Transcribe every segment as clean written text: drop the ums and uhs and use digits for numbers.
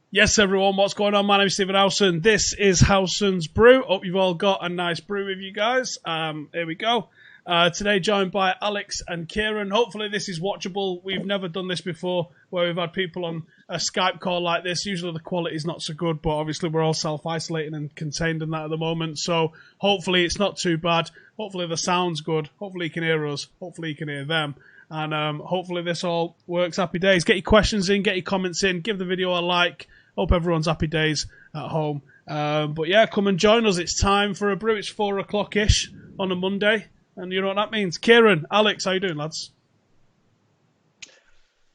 Yes, everyone, what's going on? My name's Stephen Howson. This is Howson's Brew. Hope you've all got a nice brew with you guys. Here we go. Today joined by Alex and Ciaran. Hopefully this is watchable. We've never done this before where we've had people on a Skype call like this. Usually the quality's not so good, but obviously we're all self-isolating and contained in that at the moment. So hopefully it's not too bad. Hopefully the sound's good. Hopefully you can hear us. Hopefully you can hear them. And hopefully this all works. Happy days. Get your questions in, get your comments in, give the video a like. Hope everyone's happy days at home. But yeah, come and join us. It's time for a brew. It's 4 o'clock-ish on a Monday. And you know what that means. Ciaran, Alex, how you doing, lads?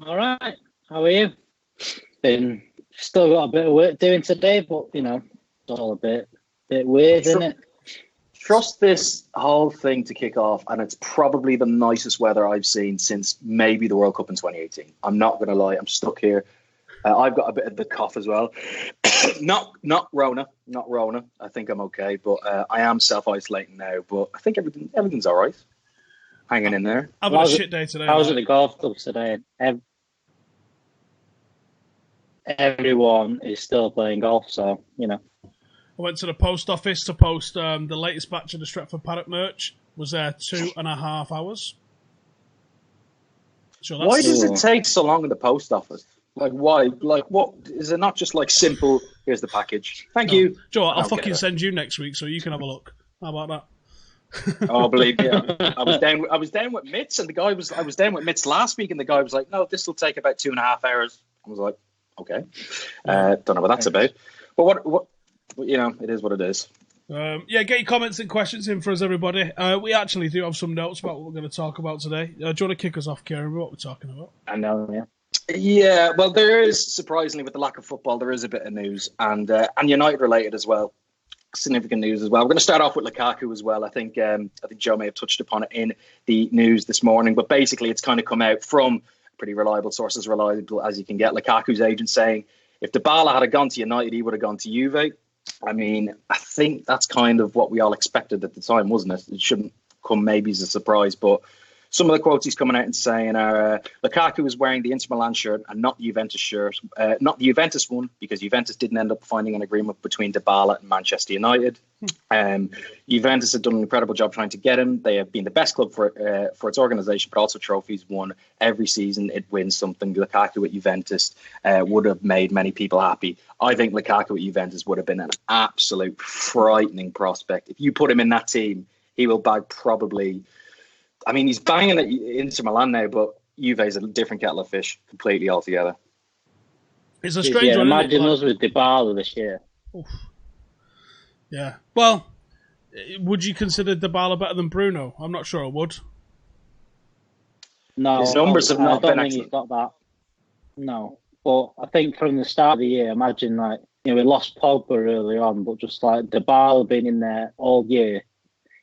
All right. How are you? Still got a bit of work doing today, but, you know, it's all a bit weird, isn't it? Trust this whole thing to kick off, and it's probably the nicest weather I've seen since maybe the World Cup in 2018. I'm not going to lie. I'm stuck here. I've got a bit of the cough as well. not Rona. I think I'm okay, but I am self-isolating now. But I think everything's all right. Hanging in there. I've had a shit day today. I was at the golf club today, and everyone is still playing golf, so, you know. I went to the post office to post the latest batch of the Stretford Paddock merch. Was there 2.5 hours. So why does it take so long in the post office? Like, why? Like, what? Is it not just like simple, here's the package. Thank you. Joe, I'll fucking send you next week so you can have a look. How about that? Oh, believe me. I was down with Mitts, and I was down with Mitts last week, and the guy was like, no, this will take about 2.5 hours. I was like, okay. Don't know what that's about. But what, you know, it is what it is. Yeah, get your comments and questions in for us, everybody. We actually do have some notes about what we're going to talk about today. Do you want to kick us off, Ciaran, what we're talking about? I know, yeah. Yeah, well, there is, surprisingly, with the lack of football, there is a bit of news, and United related as well. Significant news as well. We're going to start off with Lukaku as well. I think Joe may have touched upon it in the news this morning, but basically it's kind of come out from pretty reliable sources, reliable as you can get. Lukaku's agent saying if Dybala had gone to United, he would have gone to Juve. I mean, I think that's kind of what we all expected at the time, wasn't it? It shouldn't come maybe as a surprise, but some of the quotes he's coming out and saying are Lukaku is wearing the Inter Milan shirt and not the Juventus shirt, not the Juventus one, because Juventus didn't end up finding an agreement between Dybala and Manchester United. Juventus have done an incredible job trying to get him. They have been the best club for its organisation, but also trophies won every season. It wins something. Lukaku at Juventus would have made many people happy. I think Lukaku at Juventus would have been an absolute frightening prospect. If you put him in that team, he will bag probably... I mean, he's banging at Inter Milan now, but Juve is a different kettle of fish completely altogether. It's a strange one. Imagine us with Dybala this year. Oof. Yeah. Well, would you consider Dybala better than Bruno? I'm not sure I would. No, his numbers have not been excellent. He's got that. No, but I think from the start of the year, imagine like we lost Pogba early on, but just like Dybala being in there all year.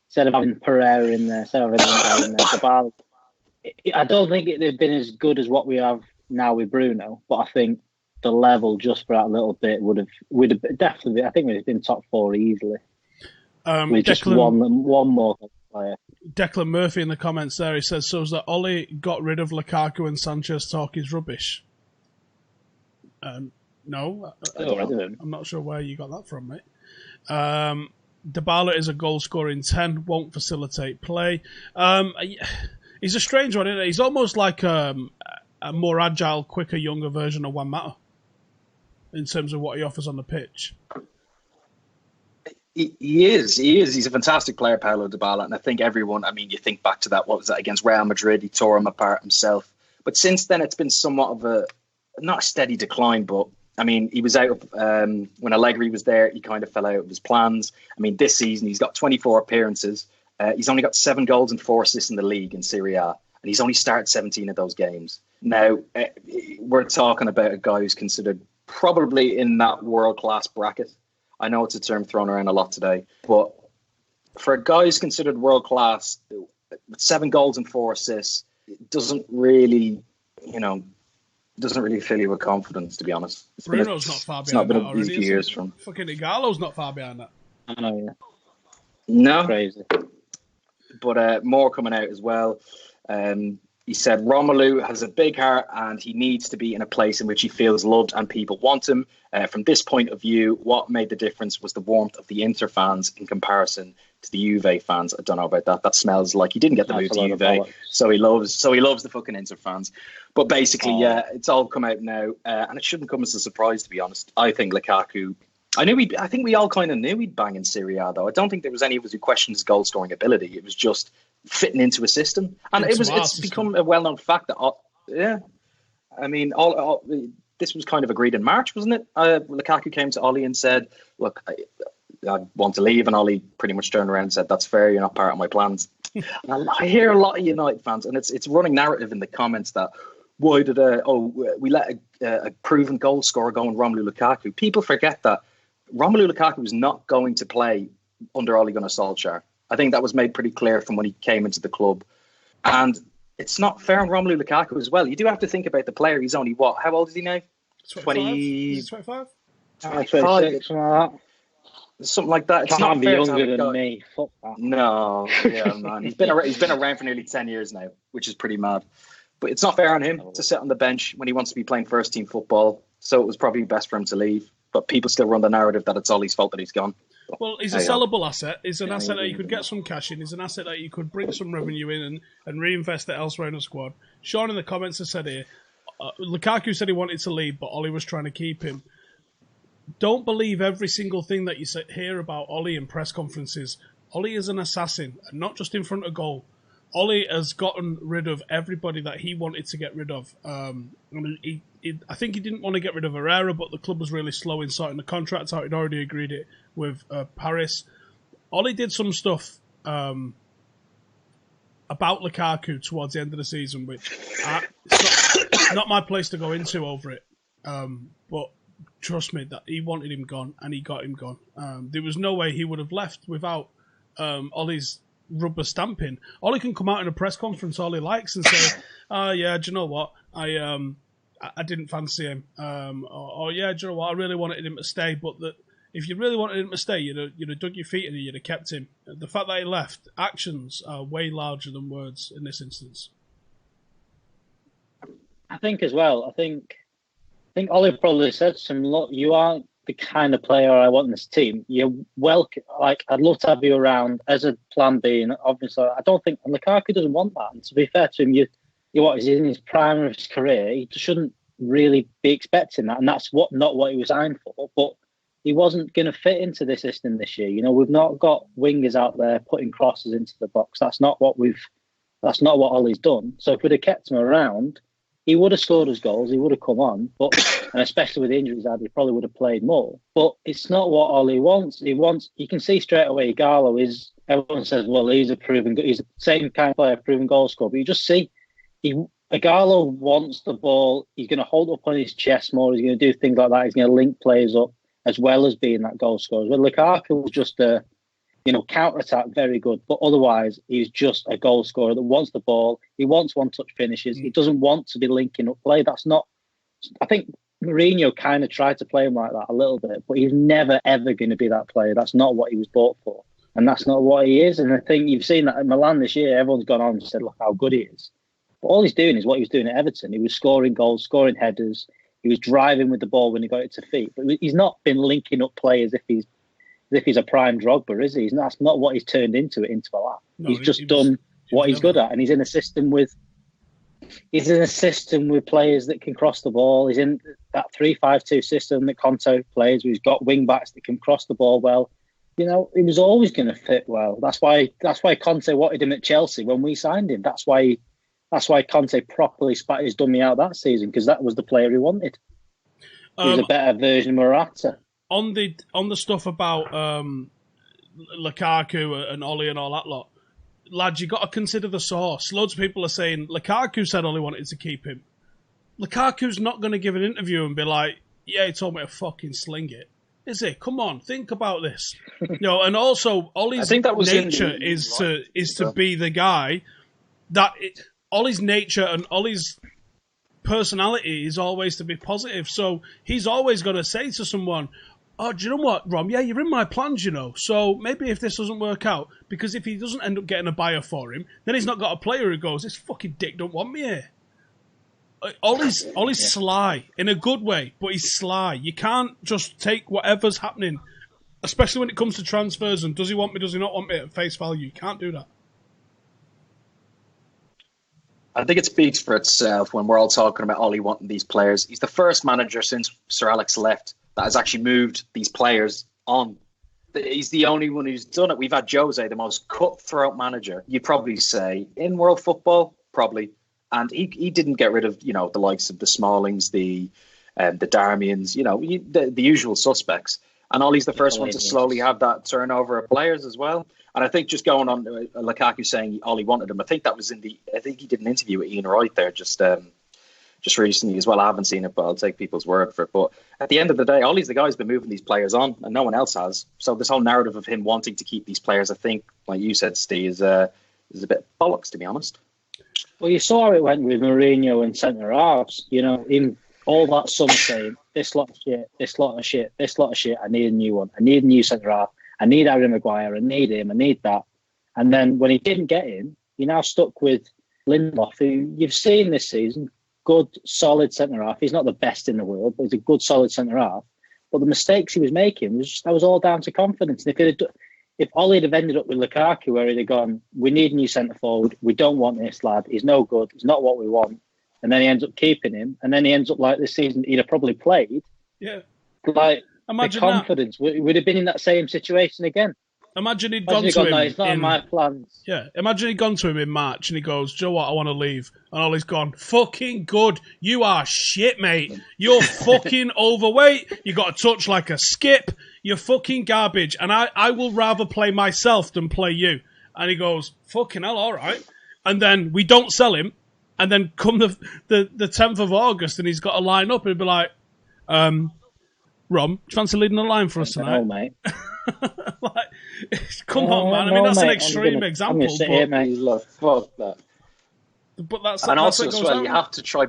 Instead of having Pereira in there, instead of having in there, Dybala. I don't think it'd have been as good as what we have now with Bruno, but I think the level just for that little bit would have definitely. I think we'd have been top 4 easily. With just one more player. Declan Murphy in the comments there, he says, so is that Ollie got rid of Lukaku and Sanchez talk is rubbish? No, I'm not sure where you got that from, mate. Dybala is a goal-scoring 10, won't facilitate play. He's a strange one, isn't he? He's almost like a more agile, quicker, younger version of Juan Mata in terms of what he offers on the pitch. He is. He's a fantastic player, Paulo Dybala, and I think everyone, I mean, you think back to that, what was that, against Real Madrid, he tore him apart himself. But since then, it's been somewhat of not a steady decline, but I mean, he was out of, when Allegri was there, he kind of fell out of his plans. I mean, this season, he's got 24 appearances. He's only got 7 goals and 4 assists in the league in Serie A. And he's only started 17 of those games. Now, we're talking about a guy who's considered probably in that world-class bracket. I know it's a term thrown around a lot today. But for a guy who's considered world-class, with 7 goals and 4 assists, it doesn't really fill you with confidence, to be honest. Bruno's not far behind. It's not been an easy few years from. Fucking Igalo's not far behind that. I know, yeah. No. Crazy. But more coming out as well. He said, Romelu has a big heart and he needs to be in a place in which he feels loved and people want him. From this point of view, what made the difference was the warmth of the Inter fans in comparison to the Juve fans. I don't know about that. That smells like he didn't get the move to Juve, so he loves the fucking Inter fans. But basically, yeah, it's all come out now, and it shouldn't come as a surprise, to be honest. I think Lukaku. I think we all kind of knew he'd bang in Serie A, though. I don't think there was any of us who questioned his goal scoring ability. It was just fitting into a system, and it's become a well known fact that I mean, this was kind of agreed in March, wasn't it? Lukaku came to Ollie and said, "Look, I want to leave," and Ollie pretty much turned around and said, "That's fair. You're not part of my plans." And I hear a lot of United fans, and it's a running narrative in the comments that why did we let a proven goal scorer go on Romelu Lukaku? People forget that Romelu Lukaku was not going to play under Ole Gunnar Solskjaer. I think that was made pretty clear from when he came into the club. And it's not fair on Romelu Lukaku as well. You do have to think about the player. He's only what? How old is he now? 25? 26, something like that. Something like that. It's Can't not be fair younger than me. Fuck that. No, yeah, man. He's been around for nearly 10 years now, which is pretty mad. But it's not fair on him to sit on the bench when he wants to be playing first team football. So it was probably best for him to leave. But people still run the narrative that it's Ollie's fault that he's gone. Well, he's a sellable asset. He's an asset that you could get some cash in. He's an asset that you could bring some revenue in and reinvest it elsewhere in the squad. Sean in the comments has said here, Lukaku said he wanted to leave, but Ollie was trying to keep him. Don't believe every single thing that you hear about Ollie in press conferences. Ollie is an assassin, and not just in front of goal. Ollie has gotten rid of everybody that he wanted to get rid of. I think he didn't want to get rid of Herrera, but the club was really slow in sorting the contract out. He'd already agreed it with Paris. Ollie did some stuff about Lukaku towards the end of the season, which it's not my place to go into over it. But trust me, that he wanted him gone, and he got him gone. There was no way he would have left without Ollie's rubber stamping. Ollie can come out in a press conference all he likes and say, yeah, do you know what? I didn't fancy him. Or yeah, do you know what? I really wanted him to stay, but if you really wanted him to stay, you'd have dug your feet in and you'd have kept him. The fact that he left, actions are way larger than words in this instance. I think as well, I think Ollie probably said to him, look, you aren't the kind of player I want in this team. You're welcome. Like, I'd love to have you around as a plan B. And obviously, I don't think Lukaku doesn't want that. And to be fair to him, he's in his prime of his career. He shouldn't really be expecting that. And that's not what he was signed for. But he wasn't going to fit into the system this year. You know, we've not got wingers out there putting crosses into the box. That's not what Ollie's done. So if we'd have kept him around, he would have scored his goals. He would have come on, and especially with the injuries he probably would have played more. But it's not what Ollie wants. You can see straight away, Garlo is. Everyone says, well, he's the same kind of player, proven goal scorer. But you just see, Garlo wants the ball. He's going to hold up on his chest more. He's going to do things like that. He's going to link players up as well as being that goal scorer. Well, Lukaku was just a counter-attack, very good. But otherwise, he's just a goal scorer that wants the ball. He wants one-touch finishes. He doesn't want to be linking up play. That's not... I think Mourinho kind of tried to play him like that a little bit, but he's never, ever going to be that player. That's not what he was bought for. And that's not what he is. And I think you've seen that at Milan this year. Everyone's gone on and said, look how good he is. But all he's doing is what he was doing at Everton. He was scoring goals, scoring headers. He was driving with the ball when he got it to feet. But he's not been linking up play as if he's a prime Drogba, is he? That's not what he's turned into a lot. No, he's just done what he's good at, and he's in a system with players that can cross the ball. He's in that 3-5-2 system that Conte plays, where he's got wing backs that can cross the ball well. You know, he was always going to fit well. That's why Conte wanted him at Chelsea when we signed him. That's why Conte properly spat his dummy out that season, because that was the player he wanted. He was a better version of Morata. On the stuff about Lukaku and Ollie and all that lot, lads, you got to consider the source. Loads of people are saying Lukaku said Ollie wanted to keep him. Lukaku's not going to give an interview and be like, "Yeah, he told me to fucking sling it." Is it? Come on, think about this. And also Ollie's nature is to be the guy that Ollie's nature and Ollie's personality is always to be positive. So he's always going to say to someone, oh, do you know what, Rom? Yeah, you're in my plans, So maybe if this doesn't work out, because if he doesn't end up getting a buyer for him, then he's not got a player who goes, this fucking dick don't want me here. Ollie's sly, in a good way, but he's sly. You can't just take whatever's happening, especially when it comes to transfers and does he want me, does he not want me at face value. You can't do that. I think it speaks for itself when we're all talking about Ollie wanting these players. He's the first manager since Sir Alex left that has actually moved these players on. He's the only one who's done it. We've had Jose, the most cutthroat manager, you'd probably say, in world football, probably. And he didn't get rid of, the likes of the Smallings, the Darmians, the usual suspects. And Ollie's the first one to slowly have that turnover of players as well. And I think just going on Lukaku saying Ollie wanted him, I think he did an interview with Ian Wright there just recently as well. I haven't seen it, but I'll take people's word for it. But at the end of the day, Ollie's the guy who's been moving these players on and no one else has. So this whole narrative of him wanting to keep these players, I think, like you said, Steve, is a bit bollocks, to be honest. Well, you saw it went with Mourinho and centre halves. In all that summer saying, this lot of shit, this lot of shit, this lot of shit. I need a new one. I need a new centre half. I need Harry Maguire. I need him. I need that. And then when he didn't get him, you're now stuck with Lindelof, who you've seen this season, good, solid centre half. He's not the best in the world, but he's a good, solid centre half. But the mistakes he was making that was all down to confidence. And if Ollie had ended up with Lukaku, where he'd have gone, we need a new centre forward, we don't want this lad, he's no good, he's not what we want, and then he ends up keeping him, and then he ends up like this season, he'd have probably played. Yeah. Like, imagine the confidence, we would have been in that same situation again. Imagine he'd gone to him. No, it's not in my plans. Yeah, imagine he'd gone to him in March and he goes, "Do you know what? I want to leave." And Ollie's gone, "Fucking good. You are shit, mate. You're fucking overweight. You got a touch like a skip. You're fucking garbage. And I will rather play myself than play you." And he goes, "Fucking hell, all right." And then we don't sell him. And then come the 10th of August and he's got to line up and he'd be like, Rom, do you fancy leading the line for us tonight? No, mate. Come on, man. I mean, that's an extreme example. I'm going to sit here, mate. Look, fuck that. But that's also as well, you have to try.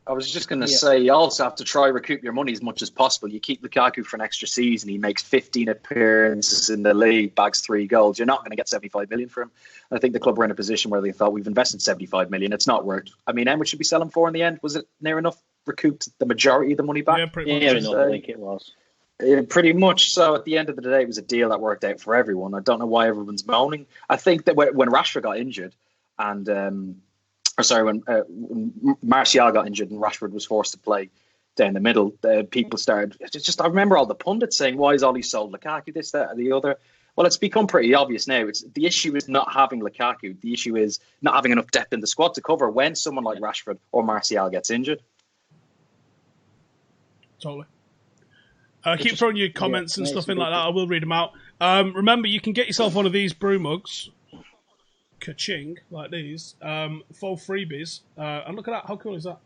I was just going to say, you also have to try recoup your money as much as possible. You keep Lukaku for an extra season. He makes 15 appearances in the league, bags 3 goals. You're not going to get 75 million for him. I think the club were in a position where they thought, we've invested 75 million. It's not worth. I mean, how much should we sell him for in the end? Was it near enough? Recouped the majority of the money back? Yeah, pretty much. Near enough, I think it was. Yeah, pretty much. So at the end of the day, it was a deal that worked out for everyone. I don't know why everyone's moaning. I think that when Rashford got injured and when Martial got injured and Rashford was forced to play down the middle, people started. I remember all the pundits saying, "Why is Ollie sold Lukaku? This, that, and the other." Well, it's become pretty obvious now. The issue is not having Lukaku. The issue is not having enough depth in the squad to cover when someone like Rashford or Martial gets injured. Totally. Keep throwing your comments and stuff in like that. I will read them out. Remember, you can get yourself one of these brew mugs. Ka-ching, like these. Full freebies. And look at that. How cool is that?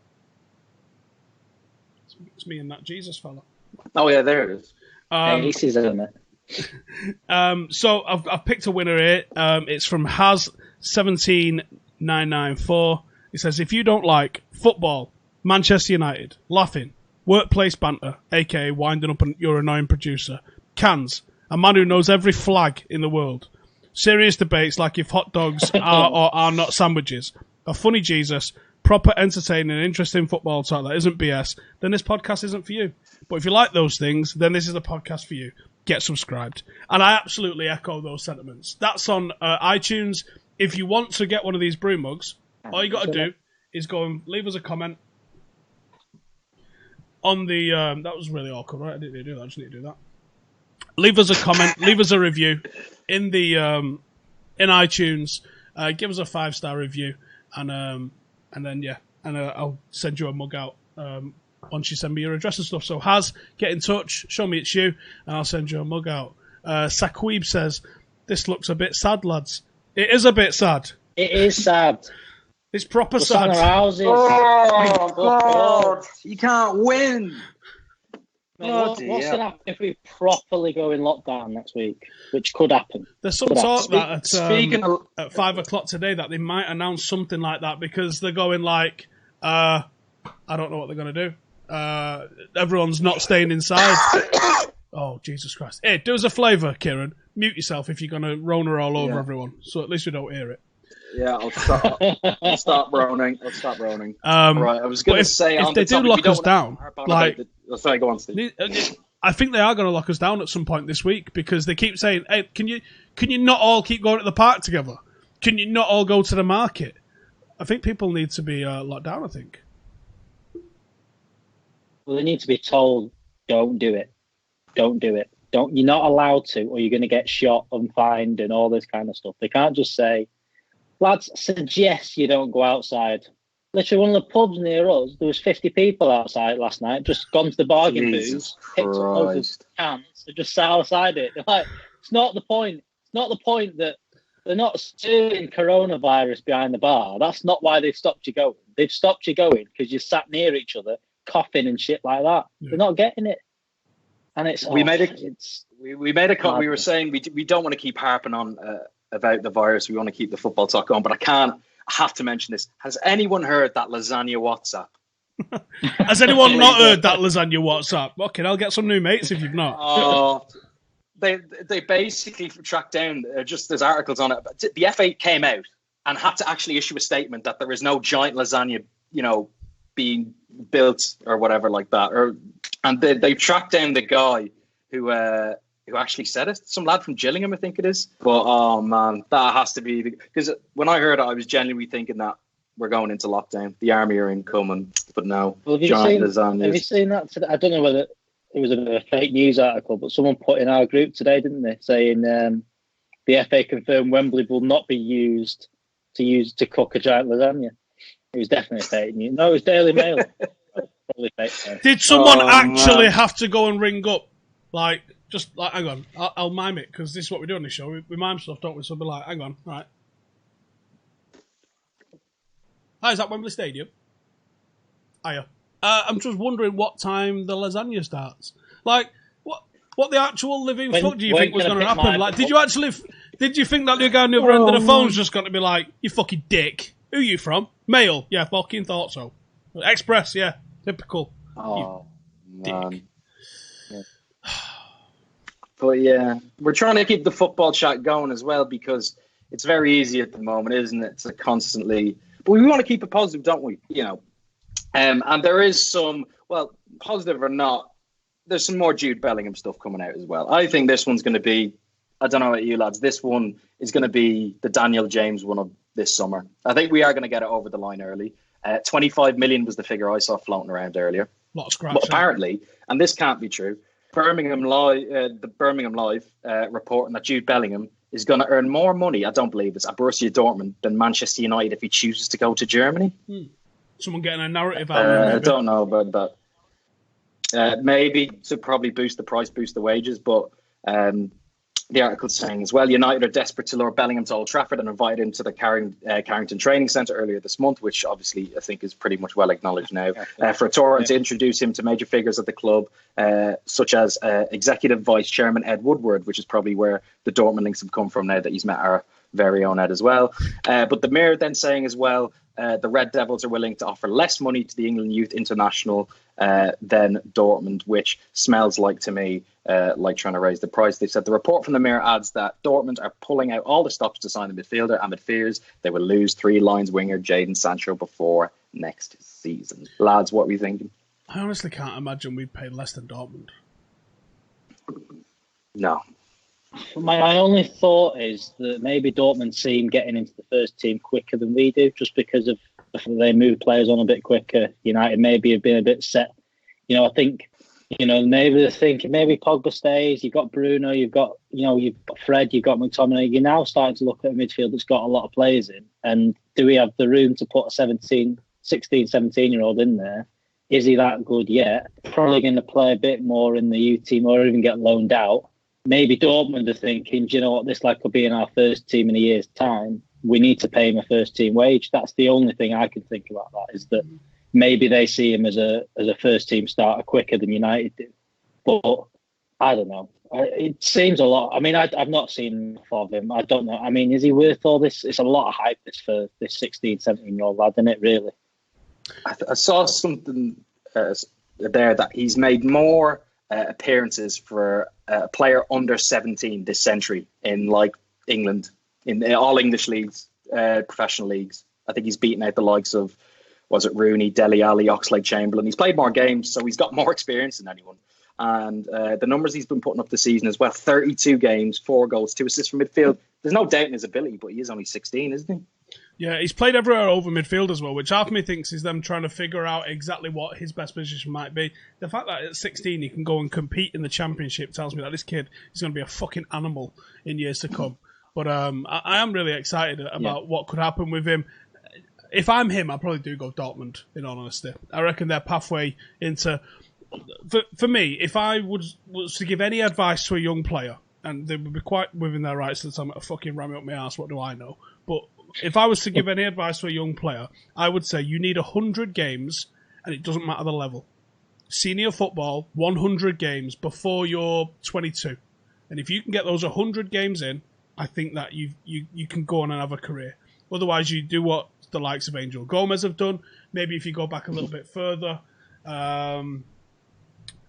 It's me and that Jesus fella. Oh, yeah, there it is. Aces, isn't it? So I've picked a winner here. It's from Haz17994. It says, if you don't like football, Manchester United, laughing, workplace banter, aka winding up your annoying producer, cans, a man who knows every flag in the world, serious debates like if hot dogs are or are not sandwiches, a funny Jesus, proper entertaining interesting football talk that isn't BS, then this podcast isn't for you. But if you like those things, then this is the podcast for you. Get subscribed. And I absolutely echo those sentiments. That's on iTunes. If you want to get one of these brew mugs, all you got to do is go and leave us a comment on the... that was really awkward, right? I didn't need to do that. I just need to do that. Leave us a comment. Leave us a review in the in iTunes. Give us a 5-star review. And then, yeah. And I'll send you a mug out once you send me your address and stuff. So, get in touch. Show me it's you. And I'll send you a mug out. Saqweeb says, this looks a bit sad, lads. It is a bit sad. It is sad. It's proper sad. Oh, God. You can't win. What's going to happen if we properly go in lockdown next week? Which could happen. There's some talk that at 5 o'clock today that they might announce something like that because they're going like, I don't know what they're going to do. Everyone's not staying inside. Oh, Jesus Christ. Hey, do us a favour, Ciaran. Mute yourself if you're going to Rona all over everyone, so at least we don't hear it. Yeah, I'll stop roaning. Right, I was going to say if on they the topic, do lock us down, like, sorry, go on, Steve. I think they are going to lock us down at some point this week because they keep saying, "Hey, can you not all keep going to the park together? Can you not all go to the market?" I think people need to be locked down. I think. Well, they need to be told, "Don't do it. Don't do it. Don't. You're not allowed to, or you're going to get shot and fined and all this kind of stuff." They can't just say, "Lads, suggest you don't go outside." Literally, one of the pubs near us, there was 50 people outside last night, just gone to the bargain booth, picked up loads of cans, and just sat outside it. They're like, it's not the point. It's not the point that they're not suing coronavirus behind the bar. That's not why they've stopped you going. They've stopped you going because you sat near each other, coughing and shit like that. Yeah. They're not getting it. And it's we made a cut. We were saying we don't want to keep harping on about the virus. We want to keep the football talk on, but I have to mention this. Has anyone heard that lasagna WhatsApp? Has anyone not heard that lasagna WhatsApp? Okay, I'll get some new mates if you've not. Oh, they basically tracked down. Just there's articles on it. The FA came out and had to actually issue a statement that there is no giant lasagna, being built or whatever like that. And they tracked down the guy who actually said it. Some lad from Gillingham, I think it is. But, oh, man, that has to be... Because when I heard it, I was genuinely thinking that we're going into lockdown. The army are incoming. But no, giant lasagnas. Have you seen that today? I don't know whether it was a fake news article, but someone put in our group today, didn't they? Saying the FA confirmed Wembley will not be used to cook a giant lasagna. It was definitely fake news. No, it was Daily Mail. Probably fake. Did someone actually have to go and ring up? Hang on, I'll mime it because this is what we do on this show. We mime stuff, don't we? So we'll be like, hang on, right. Hi, is that Wembley Stadium? Hiya. I'm just wondering what time the lasagna starts. Like, what the actual living fuck do you think was going to happen? Like, did you think that the guy on the other end of the phone's just going to be like, you fucking dick? Who you from? Mail? Yeah, fucking thought so. Express? Yeah, typical. Oh, man. Yeah. But yeah, we're trying to keep the football chat going as well because it's very easy at the moment, isn't it? To constantly, but we want to keep it positive, don't we? And there is some, well, positive or not, there's some more Jude Bellingham stuff coming out as well. I think this one's going to be, I don't know about you lads, this one is going to be the Daniel James one of this summer. I think we are going to get it over the line early. 25 million was the figure I saw floating around earlier. Lot of scratch. But apparently, and this can't be true, the Birmingham Live reporting that Jude Bellingham is going to earn more money, I don't believe this, at Borussia Dortmund than Manchester United if he chooses to go to Germany. Someone getting a narrative out of it. I don't know about that. Maybe to probably boost the price, boost the wages, but the article's saying as well, United are desperate to lure Bellingham to Old Trafford and invite him to the Carrington Training Centre earlier this month, which obviously I think is pretty much well acknowledged now, for a tour and to introduce him to major figures at the club, such as Executive Vice Chairman Ed Woodward, which is probably where the Dortmund links have come from now that he's met our very own Ed as well. But the Mirror then saying as well, the Red Devils are willing to offer less money to the England Youth International than Dortmund, which smells like to me like trying to raise the price. They said the report from the Mirror adds that Dortmund are pulling out all the stops to sign the midfielder, and it fears they will lose 3 lines winger Jadon Sancho before next season. Lads, what are we thinking? I honestly can't imagine we'd pay less than Dortmund. No. My only thought is that maybe Dortmund see him getting into the first team quicker than we do, just because of they move players on a bit quicker. United maybe have been a bit set. I think, maybe they're thinking maybe Pogba stays. You've got Bruno, you've got Fred, you've got McTominay. You're now starting to look at a midfield that's got a lot of players in. And do we have the room to put a 16, 17-year-old in there? Is he that good yet? Probably going to play a bit more in the U team or even get loaned out. Maybe Dortmund are thinking, do you know what, this lad could be in our first team in a year's time. We need to pay him a first team wage. That's the only thing I can think about that, is that maybe they see him as a first team starter quicker than United do. But I don't know. It seems a lot. I mean, I've not seen enough of him. I don't know. I mean, is he worth all this? It's a lot of hype for this 16, 17-year-old lad, isn't it, really? I saw something there that he's made more appearances for a player under 17 this century in like England, in all English leagues, professional leagues. I think he's beaten out the likes of, was it Rooney, Dele Alli, Oxlade-Chamberlain. He's played more games, so he's got more experience than anyone. And the numbers he's been putting up this season as well, 32 games, 4 goals, 2 assists from midfield. There's no doubt in his ability, but he is only 16, isn't he? Yeah, he's played everywhere over midfield as well, which half of me thinks is them trying to figure out exactly what his best position might be. The fact that at 16 he can go and compete in the Championship tells me that this kid is going to be a fucking animal in years to come. But I am really excited about what could happen with him. If I'm him, I probably do go Dortmund, in all honesty. I reckon their pathway into... For me, if I was to give any advice to a young player, and they would be quite within their rights to tell me to fucking ram it up my ass, what do I know? But if I was to give any advice to a young player, I would say you need 100 games, and it doesn't matter the level. Senior football, 100 games before you're 22. And if you can get those 100 games in, I think that you can go on and have a career. Otherwise, you do what the likes of Angel Gomez have done. Maybe if you go back a little bit further,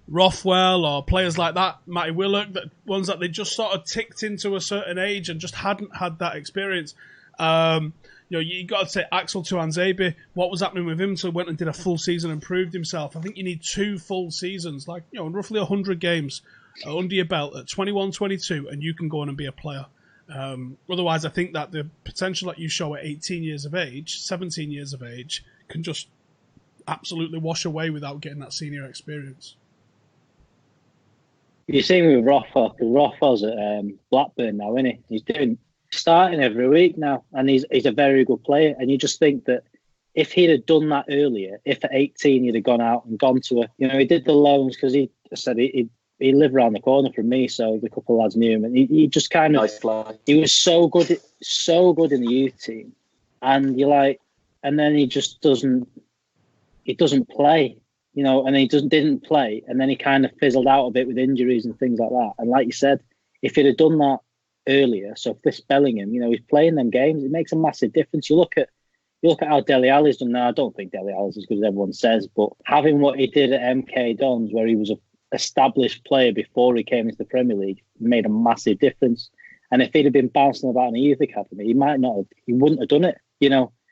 Rothwell or players like that, Matty Willock, ones that they just sort of ticked into a certain age and just hadn't had that experience. You got to say Axel Tuanzebe, what was happening with him until he went and did a full season and proved himself. I think you need 2 full seasons, roughly 100 games under your belt at 21, 22, and you can go on and be a player. Otherwise, I think that the potential that you show at 18 years of age, 17 years of age, can just absolutely wash away without getting that senior experience. You see me with Rothwell, because Rothwell's at Blackburn now, isn't he? He's starting every week now, and he's a very good player. And you just think that if he'd have done that earlier, if at 18 he'd have gone out and gone to he did the loans because he said he lived around the corner from me, so the couple of lads knew him, and he just kind of he was so good in the youth team, and you're like, and then he just doesn't play. And he didn't play, and then he kind of fizzled out a bit with injuries and things like that. And like you said, if he'd have done that earlier, so if this Bellingham, he's playing them games, it makes a massive difference. You look at how Dele Alli's done now. I don't think Dele Alli's as good as everyone says, but having what he did at MK Dons, where he was an established player before he came into the Premier League, made a massive difference. And if he'd have been bouncing about in a youth academy, he wouldn't have done it.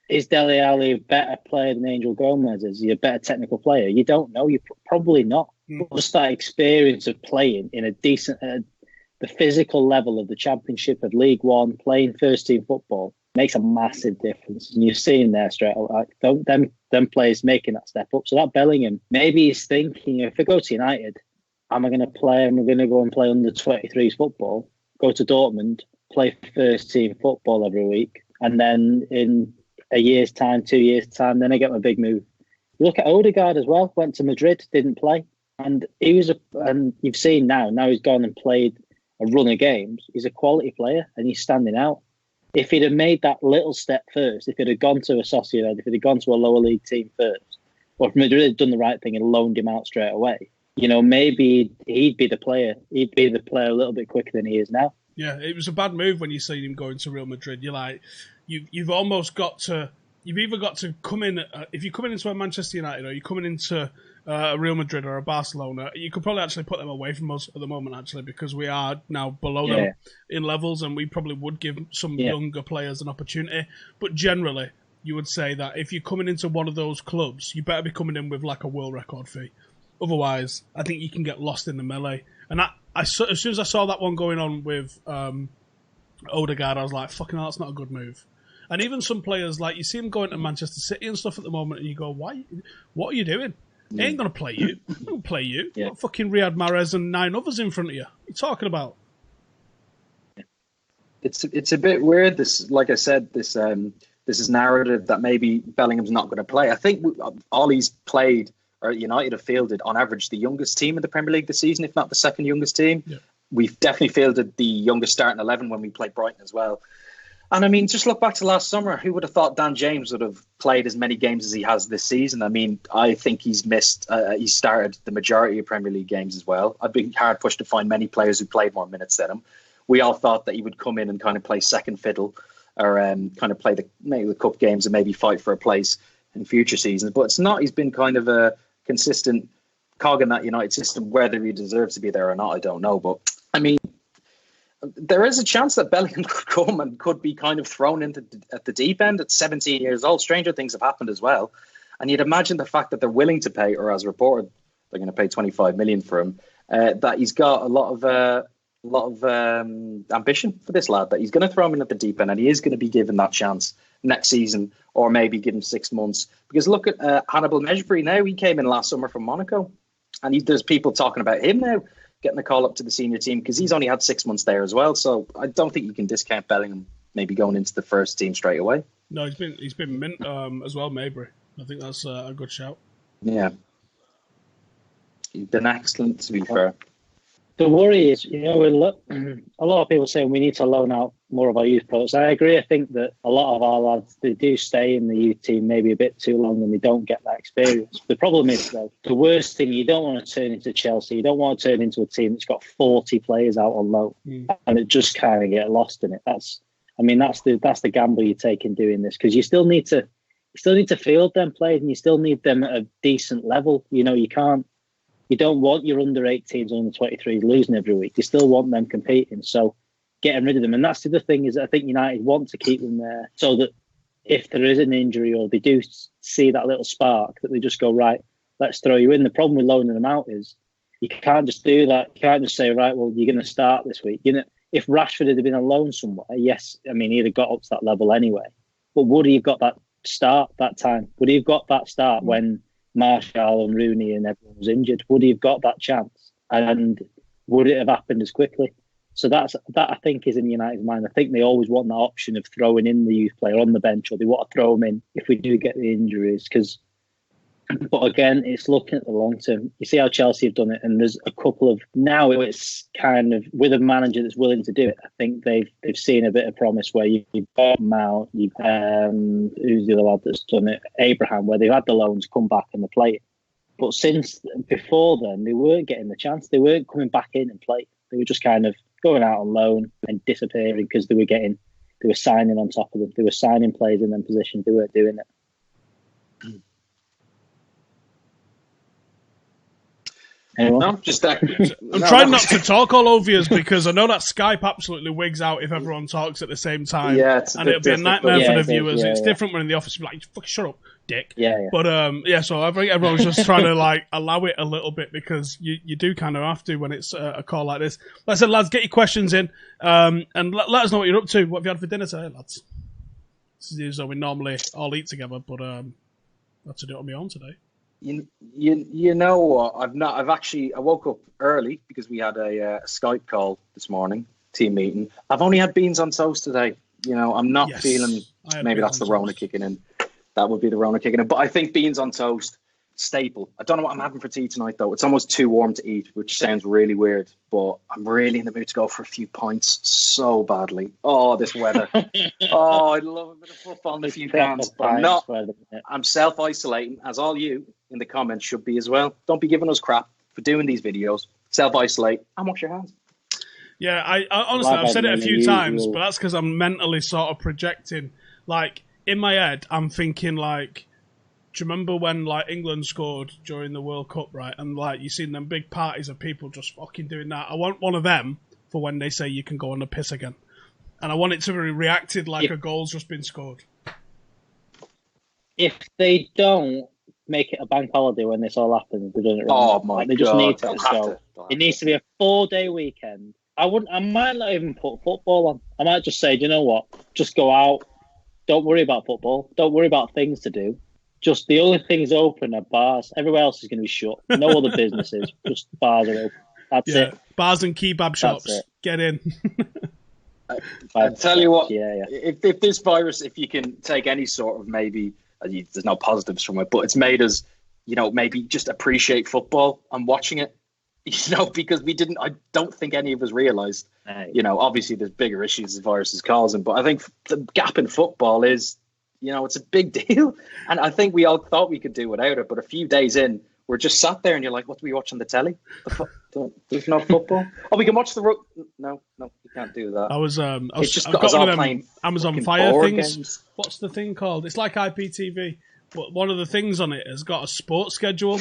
Is Dele Alli a better player than Angel Gomez? Is he a better technical player? You don't know. You're probably not. But just that experience of playing in a decent, the physical level of the Championship, of League One, playing first team football makes a massive difference. And you're seeing there straight away, them players making that step up. So that Bellingham, maybe he's thinking, if I go to United, am I going to play? Am I going to go and play under 23s football? Go to Dortmund, play first team football every week, and then in a year's time, 2 years' time, then I get my big move. You look at Odegaard as well, went to Madrid, didn't play. And and you've seen now he's gone and played a run of games. He's a quality player and he's standing out. If he'd have made that little step first, if he'd have gone to a Sociedad, if he'd have gone to a lower league team first, or if Madrid had done the right thing and loaned him out straight away, maybe he'd be the player. He'd be the player a little bit quicker than he is now. Yeah, it was a bad move when you seen him going to Real Madrid. You're like, you've almost got to, you've either got to come in, if you're coming into a Manchester United or you're coming into a Real Madrid or a Barcelona, you could probably actually put them away from us at the moment, actually, because we are now below them in levels, and we probably would give some younger players an opportunity. But generally, you would say that if you're coming into one of those clubs, you better be coming in with like a world record fee. Otherwise, I think you can get lost in the melee. And as soon as I saw that one going on with Odegaard, I was like, fucking hell, that's not a good move. And even some players, like, you see them going to Manchester City and stuff at the moment, and you go, why? What are you doing? He ain't going to play you. He won't play you. Yeah. Got fucking Riyad Mahrez and 9 others in front of you. What are you talking about? It's a bit weird, this, like I said, this is narrative that maybe Bellingham's not going to play. I think Ollie's played, or United have fielded, on average, the youngest team in the Premier League this season, if not the second youngest team. Yeah. We've definitely fielded the youngest starting 11 when we played Brighton as well. And I mean, just look back to last summer. Who would have thought Dan James would have played as many games as he has this season? I mean, I think he's started the majority of Premier League games as well. I've been hard pushed to find many players who played more minutes than him. We all thought that he would come in and kind of play second fiddle, or kind of play maybe the cup games and maybe fight for a place in future seasons. But it's not. He's been kind of a consistent cog in that United system. Whether he deserves to be there or not, I don't know. But I mean, there is a chance that Bellingham could come and could be kind of thrown into at the deep end at 17 years old. Stranger things have happened as well. And you'd imagine the fact that they're willing to pay, or as reported, they're going to pay 25 million for him, that he's got a lot of ambition for this lad, that he's going to throw him in at the deep end, and he is going to be given that chance next season, or maybe give him 6 months. Because look at Hannibal Mejbri now. He came in last summer from Monaco, and there's people talking about him now getting a call up to the senior team because he's only had 6 months there as well. So I don't think you can discount Bellingham maybe going into the first team straight away. No, he's been mint as well, Mabry. I think that's a good shout. Yeah. He's been excellent, to be fair. The worry is, a lot of people saying we need to loan out more of our youth players. I agree. I think that a lot of our lads, they do stay in the youth team maybe a bit too long and they don't get that experience. The problem is, though, the worst thing, you don't want to turn into Chelsea. You don't want to turn into a team that's got 40 players out on loan and it just kind of get lost in it. That's the gamble you take in doing this, because you still need to field them players and you still need them at a decent level. You don't want your under-18s, under-23s losing every week. You still want them competing. So getting rid of them. And that's the other thing, is I think United want to keep them there so that if there is an injury or they do see that little spark, that they just go, right, let's throw you in. The problem with loaning them out is you can't just do that. You can't just say, right, well, you're going to start this week. If Rashford had been on loan somewhere, yes, I mean, he'd have got up to that level anyway. But would he have got that start that time? Would he have got that start when Martial and Rooney and everyone was injured? Would he have got that chance? And would it have happened as quickly? So that I think is in United's mind. I think they always want that option of throwing in the youth player on the bench, or they want to throw him in if we do get the injuries. But again, it's looking at the long term. You see how Chelsea have done it, and there's a couple of, now it's kind of with a manager that's willing to do it. I think they've seen a bit of promise where you've got Mount, who's the other lad that's done it, Abraham, where they've had the loans come back and they play it. But since before then, they weren't getting the chance. They weren't coming back in and play. They were just kind of going out on loan and disappearing because they were signing on top of them. They were signing players in them positions. They weren't doing it. No, just that. I'm trying not to talk all over you because I know that Skype absolutely wigs out if everyone talks at the same time. Yeah, and it'll be a nightmare for the viewers. It's different when in the office you're like, fucking shut up, dick. Yeah. But so I think everyone's just trying to allow it a little bit because you do kind of have to when it's a call like this. Like I said, lads, get your questions in and let us know what you're up to. What have you had for dinner today, lads? This is how we normally all eat together, but I have to do it on my own today. You know what? I woke up early because we had a Skype call this morning, team meeting. I've only had beans on toast today. I'm not feeling. Maybe that's the Rona kicking in. That would be the Rona kicking in. But I think beans on toast, staple. I don't know what I'm having for tea tonight though. It's almost too warm to eat, which sounds really weird. But I'm really in the mood to go for a few pints so badly. Oh, this weather. Oh, I'd love a bit of football and a few cans. But I'm not. I'm self-isolating, as all you in the comments should be as well. Don't be giving us crap for doing these videos. Self-isolate and wash your hands. Yeah, I honestly, I've said it a few times, but that's because I'm mentally sort of projecting. In my head, I'm thinking, do you remember when, England scored during the World Cup, right? And, you seen them big parties of people just fucking doing that. I want one of them for when they say you can go on the piss again. And I want it to be reacted like a goal's just been scored. If they don't make it a bank holiday when this all happens, they're doing it wrong. Oh my They just God. need to. So it needs to be a 4-day weekend. I might not even put football on. I might just say, do you know what? Just go out. Don't worry about football. Don't worry about things to do. Just the only things open are bars. Everywhere else is going to be shut. No other businesses. Just bars are open. That's it. Bars and kebab shops. Get in. I tell you what. Yeah. If this virus, if you can take any sort of maybe, there's no positives from it, but it's made us, maybe just appreciate football and watching it. Because I don't think any of us realised, obviously there's bigger issues the virus is causing, but I think the gap in football is, it's a big deal. And I think we all thought we could do without it, but a few days in, we're just sat there and you're like, what do we watch on the telly? There's no football. Oh, we can watch No, you can't do that. I've got one of them Amazon Fire things. Games. What's the thing called? It's like IPTV, but one of the things on it has got a sports schedule.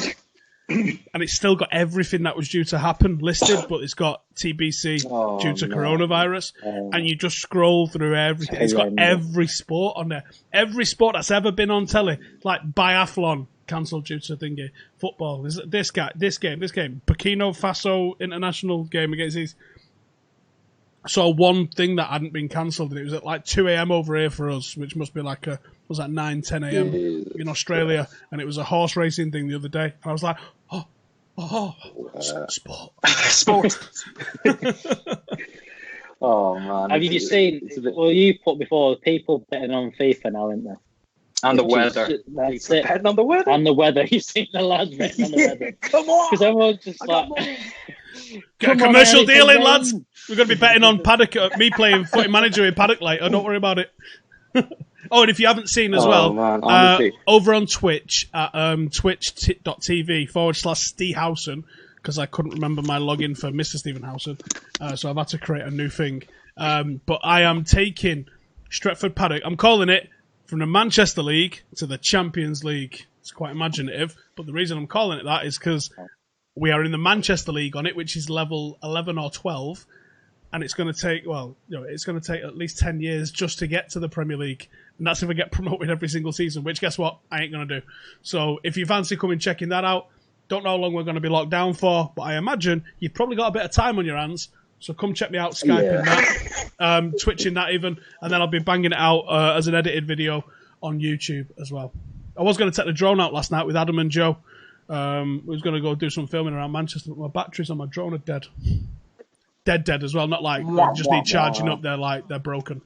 and it's still got everything that was due to happen listed, but it's got TBC due to coronavirus, and you just scroll through everything. It's got every sport on there. Every sport that's ever been on telly, like biathlon, cancelled due to thingy. Football, this game. Burkina Faso international game against these. I saw one thing that hadn't been cancelled, and it was at like 2 a.m. over here for us, which must be like was that 9, 10 a.m. in Australia, and it was a horse racing thing the other day, and I was like, sport. Sport. Oh, man. Have you seen, well, you put before, people betting on FIFA now, isn't there? And the weather. That's it. Betting on the weather? And the weather. You've seen the lads betting on the weather. Come on! Because everyone's just like... Get a commercial deal in, lads. We're going to be betting on Paddock. Me playing footy manager in Paddock later. Don't worry about it. Oh, and if you haven't seen as over on Twitch at twitch.tv/Steve Howson, because I couldn't remember my login for Mr. Stephen Howson, so I've had to create a new thing. But I am taking Stretford Paddock. I'm calling it from the Manchester League to the Champions League. It's quite imaginative, but the reason I'm calling it that is because we are in the Manchester League on it, which is level 11 or 12, and it's going to take, it's going to take at least 10 years just to get to the Premier League, and that's if I get promoted every single season, which, guess what, I ain't going to do. So if you fancy coming checking that out, don't know how long we're going to be locked down for, but I imagine you've probably got a bit of time on your hands, so come check me out, Skyping that, Twitching that even, and then I'll be banging it out as an edited video on YouTube as well. I was going to take the drone out last night with Adam and Joe. We was going to go do some filming around Manchester, but my batteries on my drone are dead. Dead as well. Not like they just need charging up. They're broken.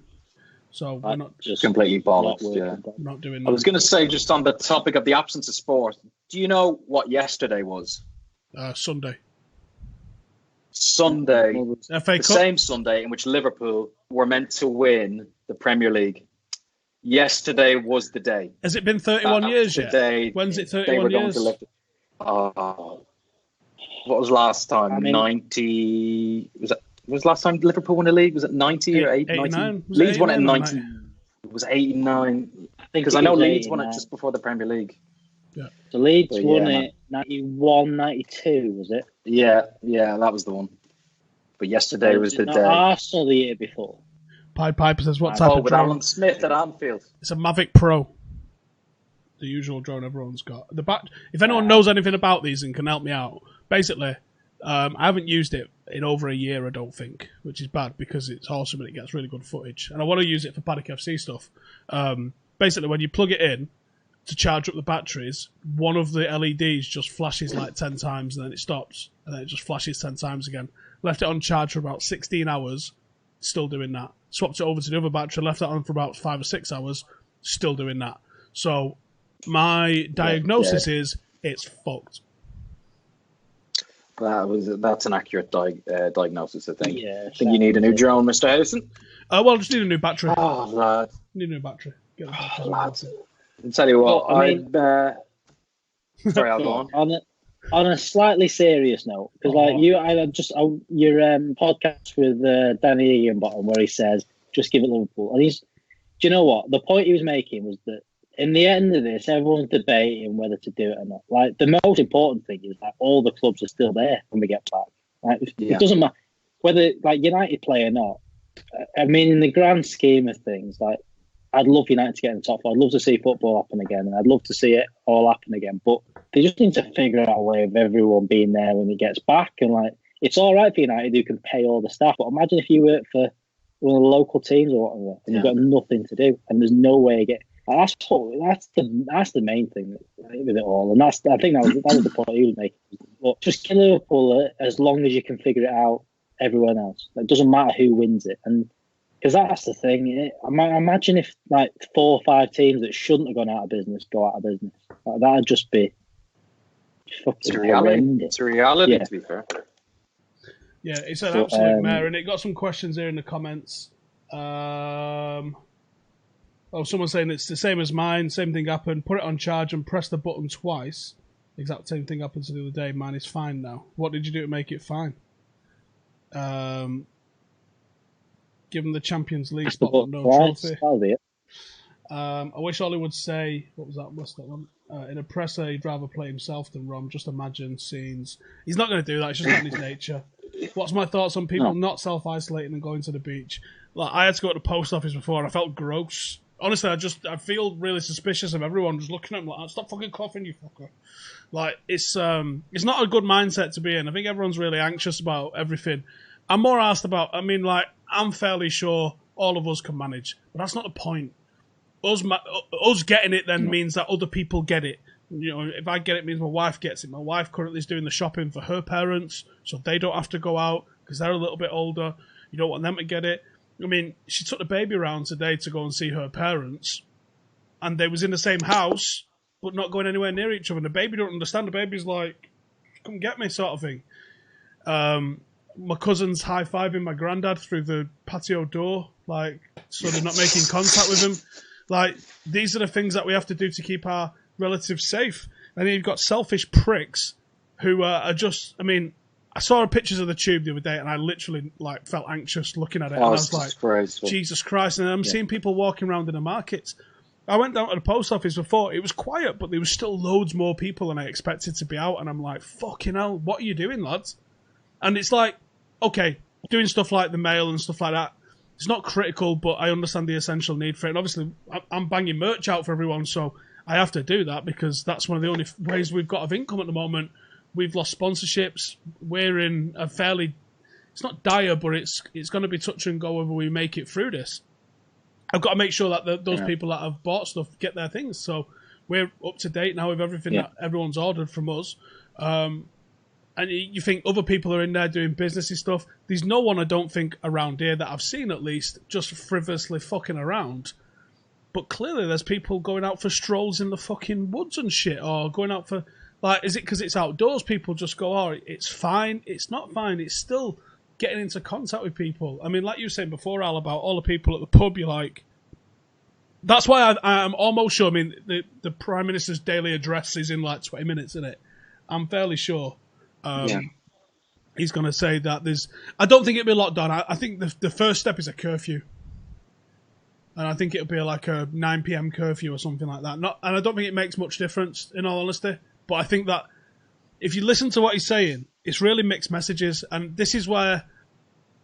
So we're not just completely bollocks. Yeah, not doing that. I was going to say, just on the topic of the absence of sport, do you know what yesterday was? Sunday. FA Cup? Same Sunday in which Liverpool were meant to win the Premier League. Yesterday was the day. Has it been 31 years yet? When's it 31 years? What was last time? 90. Was last time Liverpool won a league? Was it 90 or 89? Leeds won it in 90. It was 89. Because I know Leeds won it just before the Premier League. Yeah. So Leeds won it 91, 92, was it? Yeah, that was the one. But yesterday was the day. Arsenal the year before. Pied Piper says, what type of with drone? Alan Smith at Anfield. It's a Mavic Pro. The usual drone everyone's got. If anyone knows anything about these and can help me out, basically, I haven't used it in over a year, I don't think, which is bad because it's awesome and it gets really good footage. And I want to use it for Paddock FC stuff. Basically, when you plug it in to charge up the batteries, one of the LEDs just flashes like 10 times and then it stops. And then it just flashes 10 times again. Left it on charge for about 16 hours, still doing that. Swapped it over to the other battery, left it on for about 5 or 6 hours, still doing that. So my diagnosis is it's fucked. That's an accurate diagnosis, I think. Yeah, I think you need a new drone, Mr. Howson. Well, just need a new battery. Oh, lad. Need a new battery. Get the batteries lads. I'll tell you what, sorry, I'll go on. On a slightly serious note, because your podcast with Danny Higginbottom where he says, just give it Liverpool. And do you know what? The point he was making was that in the end of this, everyone's debating whether to do it or not. Like, the most important thing is that all the clubs are still there when we get back. Like, it doesn't matter whether like United play or not. I mean, in the grand scheme of things, like, I'd love United to get in the top four. I'd love to see football happen again, and I'd love to see it all happen again. But they just need to figure out a way of everyone being there when it gets back. And like, it's all right for United who can pay all the staff, but imagine if you work for one of the local teams or whatever, and you've got nothing to do, and there's no way to get. That's the main thing with it all, and I think that was the point he was making. But just kill Liverpool as long as you can figure it out. Everyone else, it doesn't matter who wins it, and because that's the thing. I imagine if like 4 or 5 teams that shouldn't have gone out of business go out of business, like, that'd just be fucking horrendous. It's a reality, to be fair. Yeah, it's an absolute mare, and it got some questions here in the comments. Someone's saying it's the same as mine. Same thing happened. Put it on charge and press the button twice. Exact same thing happened to the other day. Mine is fine now. What did you do to make it fine? Give them the Champions League spot, but no trophy. I wish Ollie would say, what was that? What's that one? in a presser, he'd rather play himself than Rom. Just imagine scenes. He's not going to do that. It's just not in his nature. What's my thoughts on people not self-isolating and going to the beach? Like, I had to go to the post office before and I felt gross. Honestly, I feel really suspicious of everyone just looking at him like, stop fucking coughing, you fucker. Like, it's not a good mindset to be in. I think everyone's really anxious about everything. I'm more asked about, I'm fairly sure all of us can manage, but that's not the point. Us getting it then means that other people get it. You know, if I get it, it means my wife gets it. My wife currently is doing the shopping for her parents, so they don't have to go out because they're a little bit older. You don't want them to get it. I mean, she took the baby around today to go and see her parents, and they was in the same house, but not going anywhere near each other. And the baby don't understand. The baby's like, come get me, sort of thing. My cousin's high-fiving my granddad through the patio door, like, so they're not making contact with him. Like, these are the things that we have to do to keep our relatives safe. And then you've got selfish pricks who are just, I saw pictures of the tube the other day and I literally felt anxious looking at it. And I was like, Jesus Christ. And I'm seeing people walking around in the markets. I went down to the post office before. It was quiet, but there was still loads more people than I expected to be out. And I'm like, fucking hell, what are you doing, lads? And it's like, okay, doing stuff like the mail and stuff like that, it's not critical, but I understand the essential need for it. And obviously, I'm banging merch out for everyone, so I have to do that because that's one of the only ways we've got of income at the moment. We've lost sponsorships. We're in a fairly... It's not dire, but it's going to be touch and go whether we make it through this. I've got to make sure that those people that have bought stuff get their things. So we're up to date now with everything that everyone's ordered from us. And you think other people are in there doing businessy stuff. There's no one, I don't think, around here that I've seen at least, just frivolously fucking around. But clearly there's people going out for strolls in the fucking woods and shit, or going out for... Like, is it because it's outdoors? People just go, oh, it's fine. It's not fine. It's still getting into contact with people. I mean, like you were saying before, Al, about all the people at the pub, you're like... That's why I'm almost sure, the Prime Minister's daily address is in 20 minutes, isn't it? I'm fairly sure. He's going to say that there's... I don't think it'll be locked down. I think the first step is a curfew. And I think it'll be like a 9 p.m. curfew or something like that. And I don't think it makes much difference, in all honesty. But I think that if you listen to what he's saying, it's really mixed messages. And this is where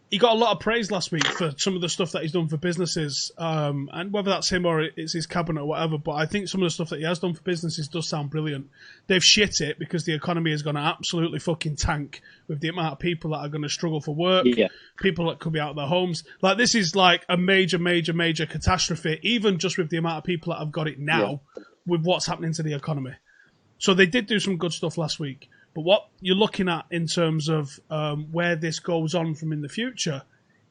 he got a lot of praise last week for some of the stuff that he's done for businesses. And whether that's him or it's his cabinet or whatever. But I think some of the stuff that he has done for businesses does sound brilliant. They've shit it because the economy is going to absolutely fucking tank with the amount of people that are going to struggle for work. Yeah. People that could be out of their homes. Like, this is like a major, major, major catastrophe, even just with the amount of people that have got it now with what's happening to the economy. So they did do some good stuff last week. But what you're looking at in terms of where this goes on from in the future,